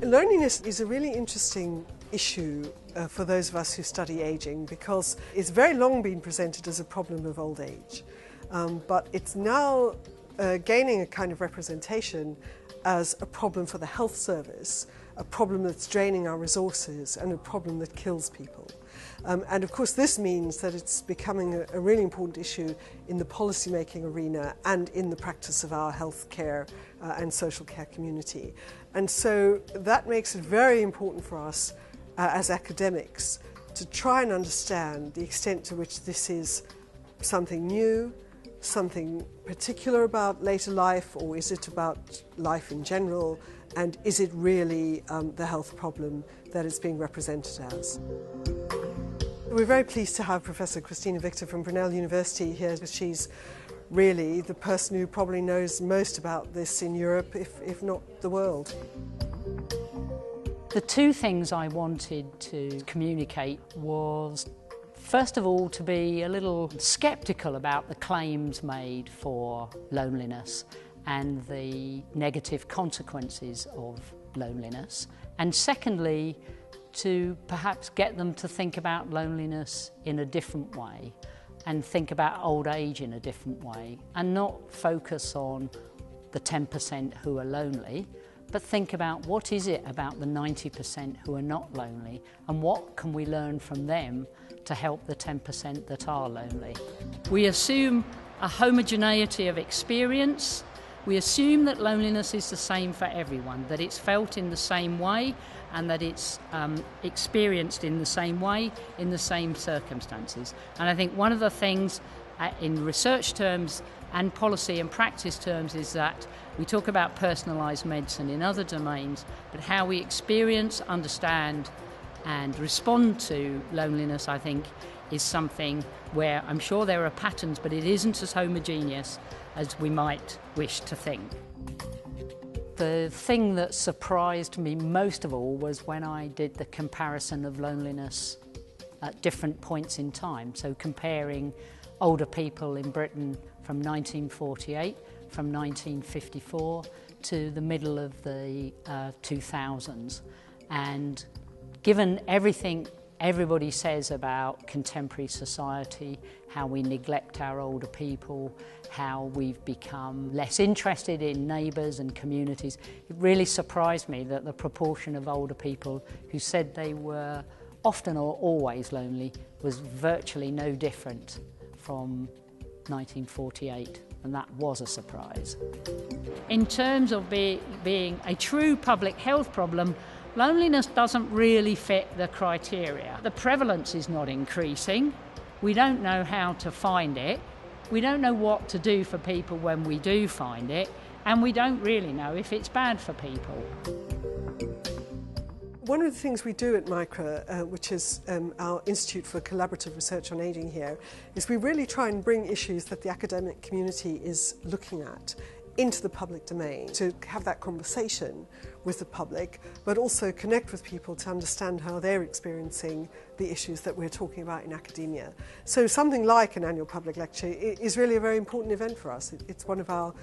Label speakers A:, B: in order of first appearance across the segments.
A: Loneliness is a really interesting issue for those of us who study ageing, because it's very long been presented as a problem of old age, but it's now gaining a kind of representation as a problem for the health service, a problem that's draining our resources, and a problem that kills people. And of course this means that it's becoming a really important issue in the policy-making arena and in the practice of our health care and social care community. And so that makes it very important for us as academics to try and understand the extent to which this is something new, something particular about later life, or is it about life in general, and is it really the health problem that it's being represented as. We're very pleased to have Professor Christina Victor from Brunel University here. She's really the person who probably knows most about this in Europe, if not the world.
B: The two things I wanted to communicate was, first of all, to be a little sceptical about the claims made for loneliness and the negative consequences of loneliness. And secondly, to perhaps get them to think about loneliness in a different way and think about old age in a different way, and not focus on the 10% who are lonely, but think about what is it about the 90% who are not lonely, and what can we learn from them to help the 10% that are lonely. We assume a homogeneity of experience. We assume that loneliness is the same for everyone, that it's felt in the same way and that it's experienced in the same way, in the same circumstances. And I think one of the things in research terms and policy and practice terms is that we talk about personalised medicine in other domains, but how we experience, understand and respond to loneliness, I think, is something where I'm sure there are patterns, but it isn't as homogeneous as we might wish to think. The thing that surprised me most of all was when I did the comparison of loneliness at different points in time. So comparing older people in Britain from 1948, from 1954 to the middle of the 2000s. And given everything everybody says about contemporary society, how we neglect our older people, how we've become less interested in neighbours and communities, it really surprised me that the proportion of older people who said they were often or always lonely was virtually no different from 1948, and that was a surprise. In terms of being a true public health problem, loneliness doesn't really fit the criteria. The prevalence is not increasing. We don't know how to find it. We don't know what to do for people when we do find it, and we don't really know if it's bad for people.
A: One of the things we do at MICRA, which is our Institute for Collaborative Research on Ageing here, is we really try and bring issues that the academic community is looking at into the public domain, to have that conversation with the public, but also connect with people to understand how they're experiencing the issues that we're talking about in academia. So something like an annual public lecture is really a very important event for us. It's one of our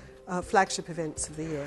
A: flagship events of the year.